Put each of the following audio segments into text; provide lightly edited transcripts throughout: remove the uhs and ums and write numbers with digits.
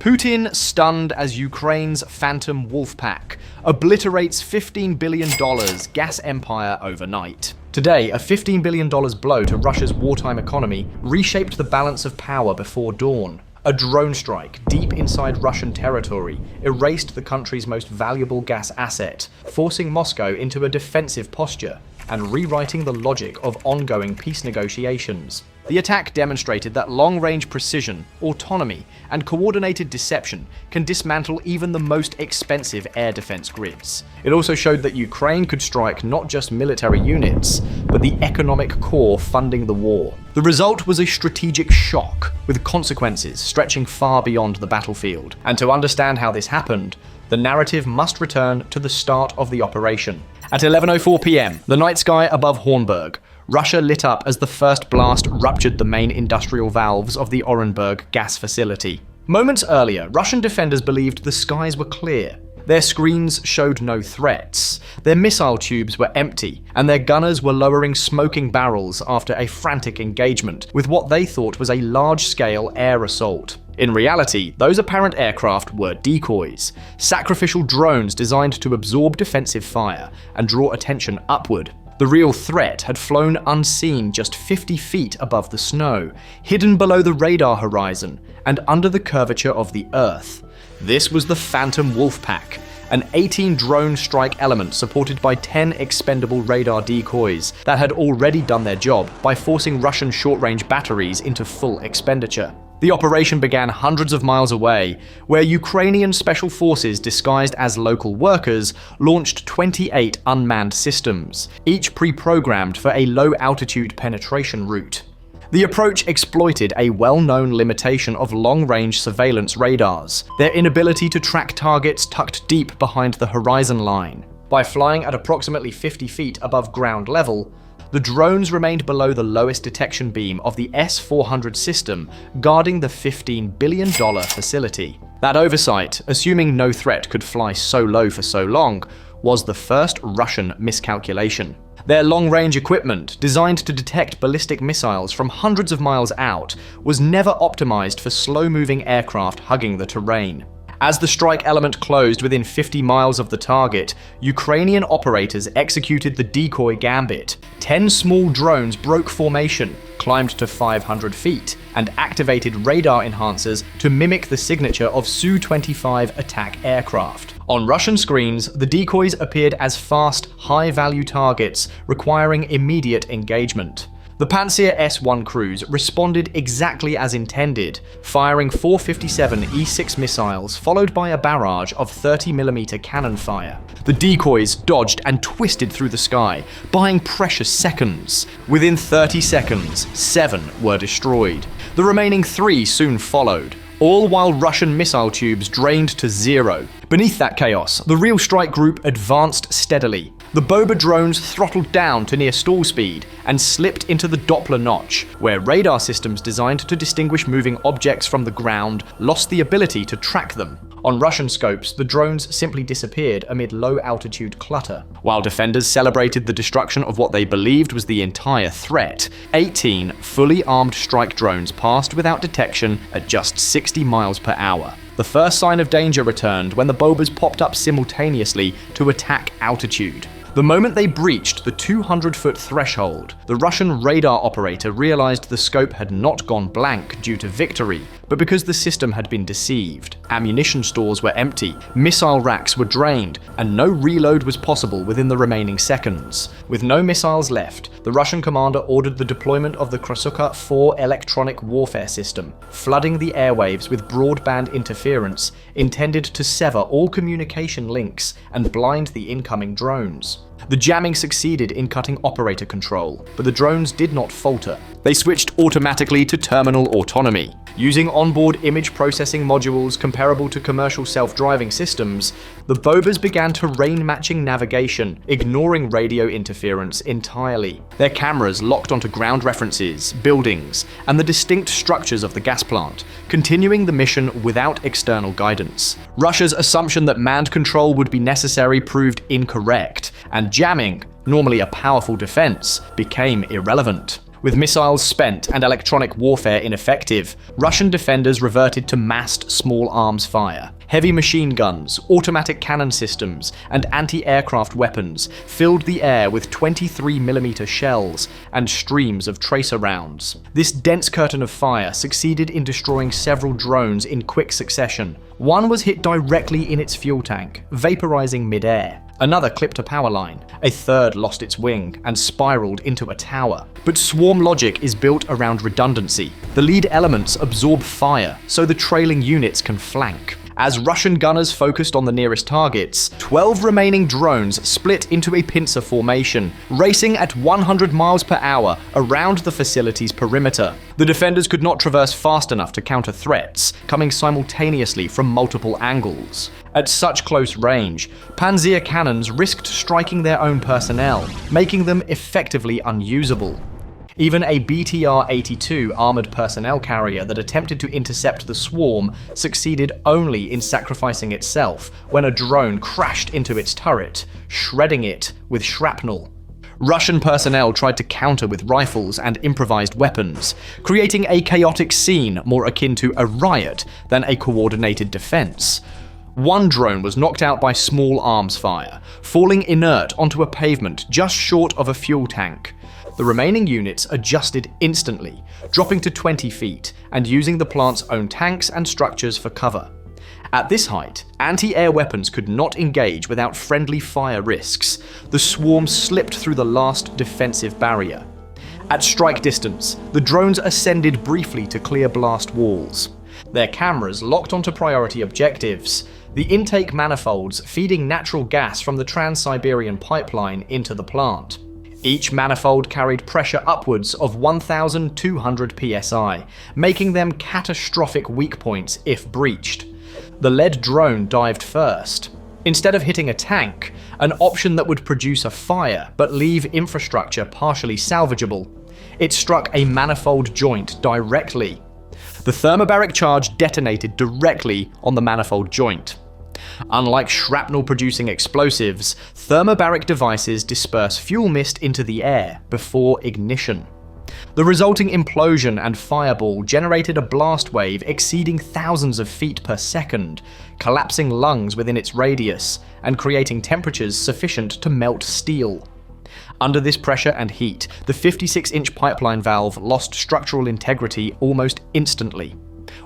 Putin stunned as Ukraine's phantom wolf pack obliterates $15 billion gas empire overnight. Today, a $15 billion blow to Russia's wartime economy reshaped the balance of power before dawn. A drone strike deep inside Russian territory erased the country's most valuable gas asset, forcing Moscow into a defensive posture and rewriting the logic of ongoing peace negotiations. The attack demonstrated that long-range precision, autonomy, and coordinated deception can dismantle even the most expensive air defense grids. It also showed that Ukraine could strike not just military units, but the economic core funding the war. The result was a strategic shock, with consequences stretching far beyond the battlefield. And to understand how this happened, the narrative must return to the start of the operation. At 11:04 p.m., the night sky above Hornburg, Russia lit up as the first blast ruptured the main industrial valves of the Orenburg gas facility. Moments earlier, Russian defenders believed the skies were clear. Their screens showed no threats, their missile tubes were empty, and their gunners were lowering smoking barrels after a frantic engagement with what they thought was a large-scale air assault. In reality, those apparent aircraft were decoys, sacrificial drones designed to absorb defensive fire and draw attention upward. The real threat had flown unseen just 50 feet above the snow, hidden below the radar horizon and under the curvature of the Earth. This was the Phantom Wolfpack, an 18-drone strike element supported by 10 expendable radar decoys that had already done their job by forcing Russian short-range batteries into full expenditure. The operation began hundreds of miles away, where Ukrainian special forces disguised as local workers launched 28 unmanned systems, each pre-programmed for a low-altitude penetration route. The approach exploited a well-known limitation of long-range surveillance radars, their inability to track targets tucked deep behind the horizon line. By flying at approximately 50 feet above ground level, the drones remained below the lowest detection beam of the S-400 system guarding the $15 billion facility. That oversight, assuming no threat could fly so low for so long, was the first Russian miscalculation. Their long-range equipment, designed to detect ballistic missiles from hundreds of miles out, was never optimized for slow-moving aircraft hugging the terrain. As the strike element closed within 50 miles of the target, Ukrainian operators executed the decoy gambit. 10 small drones broke formation, climbed to 500 feet, and activated radar enhancers to mimic the signature of Su-25 attack aircraft. On Russian screens, the decoys appeared as fast, high-value targets requiring immediate engagement. The Pantsir S-1 crews responded exactly as intended, firing 457 E-6 missiles followed by a barrage of 30mm cannon fire. The decoys dodged and twisted through the sky, buying precious seconds. Within 30 seconds, 7 were destroyed. The remaining 3 soon followed, all while Russian missile tubes drained to zero. Beneath that chaos, the real strike group advanced steadily. The Boba drones throttled down to near stall speed and slipped into the Doppler notch, where radar systems designed to distinguish moving objects from the ground lost the ability to track them. On Russian scopes, the drones simply disappeared amid low-altitude clutter. While defenders celebrated the destruction of what they believed was the entire threat, 18 fully armed strike drones passed without detection at just 60 miles per hour. The first sign of danger returned when the Bobas popped up simultaneously to attack altitude. The moment they breached the 200-foot threshold, the Russian radar operator realized the scope had not gone blank due to victory, but because the system had been deceived. Ammunition stores were empty, missile racks were drained, and no reload was possible within the remaining seconds. With no missiles left, the Russian commander ordered the deployment of the Krasukha-4 electronic warfare system, flooding the airwaves with broadband interference intended to sever all communication links and blind the incoming drones. The jamming succeeded in cutting operator control, but the drones did not falter. They switched automatically to terminal autonomy. Using onboard image processing modules comparable to commercial self-driving systems, the Bobas began terrain-matching navigation, ignoring radio interference entirely. Their cameras locked onto ground references, buildings, and the distinct structures of the gas plant, continuing the mission without external guidance. Russia's assumption that manned control would be necessary proved incorrect, and jamming, normally a powerful defense, became irrelevant. With missiles spent and electronic warfare ineffective, Russian defenders reverted to massed small arms fire. Heavy machine guns, automatic cannon systems, and anti-aircraft weapons filled the air with 23mm shells and streams of tracer rounds. This dense curtain of fire succeeded in destroying several drones in quick succession. One was hit directly in its fuel tank, vaporizing mid-air. Another clipped a power line. A third lost its wing and spiraled into a tower. But swarm logic is built around redundancy. The lead elements absorb fire, so the trailing units can flank. As Russian gunners focused on the nearest targets, 12 remaining drones split into a pincer formation, racing at 100 miles per hour around the facility's perimeter. The defenders could not traverse fast enough to counter threats, coming simultaneously from multiple angles. At such close range, Panzer cannons risked striking their own personnel, making them effectively unusable. Even a BTR-82 armored personnel carrier that attempted to intercept the swarm succeeded only in sacrificing itself when a drone crashed into its turret, shredding it with shrapnel. Russian personnel tried to counter with rifles and improvised weapons, creating a chaotic scene more akin to a riot than a coordinated defense. One drone was knocked out by small arms fire, falling inert onto a pavement just short of a fuel tank. The remaining units adjusted instantly, dropping to 20 feet and using the plant's own tanks and structures for cover. At this height, anti-air weapons could not engage without friendly fire risks. The swarm slipped through the last defensive barrier. At strike distance, the drones ascended briefly to clear blast walls. Their cameras locked onto priority objectives, the intake manifolds feeding natural gas from the Trans-Siberian pipeline into the plant. Each manifold carried pressure upwards of 1,200 psi, making them catastrophic weak points if breached. The lead drone dived first. Instead of hitting a tank, an option that would produce a fire but leave infrastructure partially salvageable, it struck a manifold joint directly. The thermobaric charge detonated directly on the manifold joint. Unlike shrapnel-producing explosives, thermobaric devices disperse fuel mist into the air before ignition. The resulting implosion and fireball generated a blast wave exceeding thousands of feet per second, collapsing lungs within its radius and creating temperatures sufficient to melt steel. Under this pressure and heat, the 56-inch pipeline valve lost structural integrity almost instantly.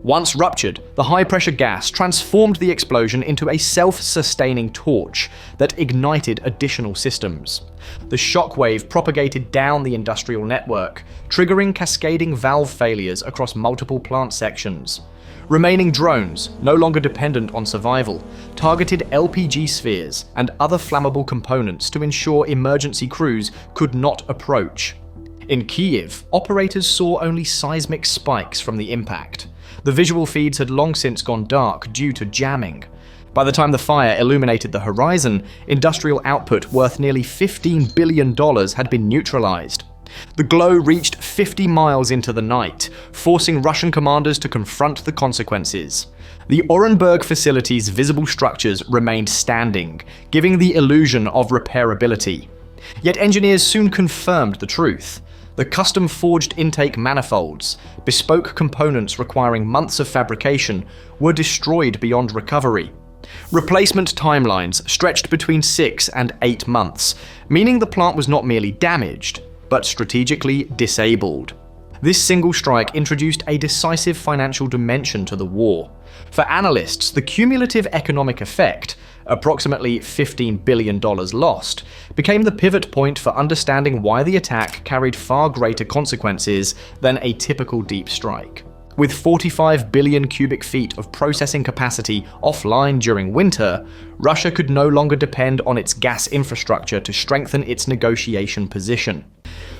Once ruptured, the high-pressure gas transformed the explosion into a self-sustaining torch that ignited additional systems. The shockwave propagated down the industrial network, triggering cascading valve failures across multiple plant sections. Remaining drones, no longer dependent on survival, targeted LPG spheres and other flammable components to ensure emergency crews could not approach. In Kyiv, operators saw only seismic spikes from the impact. The visual feeds had long since gone dark due to jamming. By the time the fire illuminated the horizon, industrial output worth nearly $15 billion had been neutralized. The glow reached 50 miles into the night, forcing Russian commanders to confront the consequences. The Orenburg facility's visible structures remained standing, giving the illusion of repairability. Yet engineers soon confirmed the truth. The custom-forged intake manifolds, bespoke components requiring months of fabrication, were destroyed beyond recovery. Replacement timelines stretched between 6 and 8 months, meaning the plant was not merely damaged, but strategically disabled. This single strike introduced a decisive financial dimension to the war. For analysts, the cumulative economic effect, approximately $15 billion lost, became the pivot point for understanding why the attack carried far greater consequences than a typical deep strike. With 45 billion cubic feet of processing capacity offline during winter, Russia could no longer depend on its gas infrastructure to strengthen its negotiation position.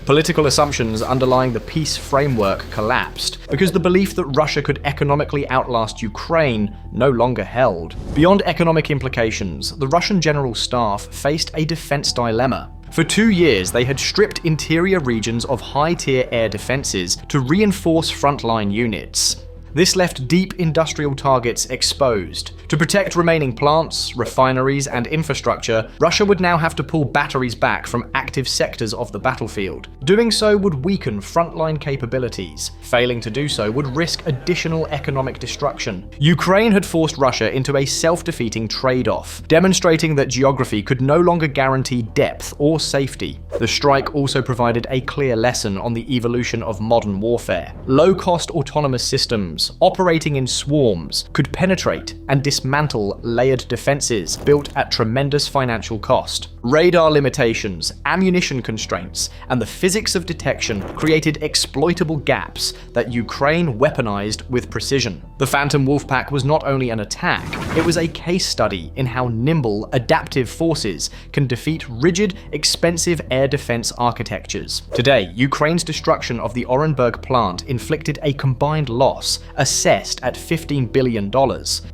Political assumptions underlying the peace framework collapsed because the belief that Russia could economically outlast Ukraine no longer held. Beyond economic implications, the Russian General Staff faced a defense dilemma. For 2 years, they had stripped interior regions of high-tier air defenses to reinforce frontline units. This left deep industrial targets exposed. To protect remaining plants, refineries, and infrastructure, Russia would now have to pull batteries back from active sectors of the battlefield. Doing so would weaken frontline capabilities. Failing to do so would risk additional economic destruction. Ukraine had forced Russia into a self-defeating trade-off, demonstrating that geography could no longer guarantee depth or safety. The strike also provided a clear lesson on the evolution of modern warfare. Low-cost autonomous systems, operating in swarms, could penetrate and dismantle layered defenses built at tremendous financial cost. Radar limitations, ammunition constraints, and the physics of detection created exploitable gaps that Ukraine weaponized with precision. The Phantom Wolfpack was not only an attack, it was a case study in how nimble, adaptive forces can defeat rigid, expensive air defense architectures. Today, Ukraine's destruction of the Orenburg plant inflicted a combined loss assessed at $15 billion,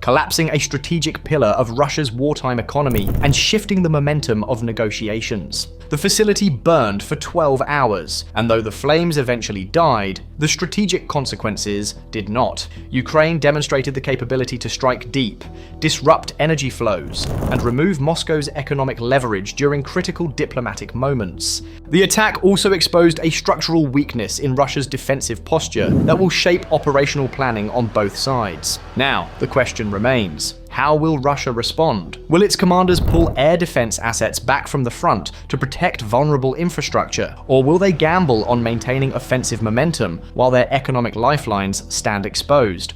collapsing a strategic pillar of Russia's wartime economy and shifting the momentum of negotiations. The facility burned for 12 hours, and though the flames eventually died, the strategic consequences did not. Ukraine demonstrated the capability to strike deep, disrupt energy flows, and remove Moscow's economic leverage during critical diplomatic moments. The attack also exposed a structural weakness in Russia's defensive posture that will shape operational planning on both sides. Now, the question remains: how will Russia respond? Will its commanders pull air defense assets back from the front to protect vulnerable infrastructure, or will they gamble on maintaining offensive momentum while their economic lifelines stand exposed?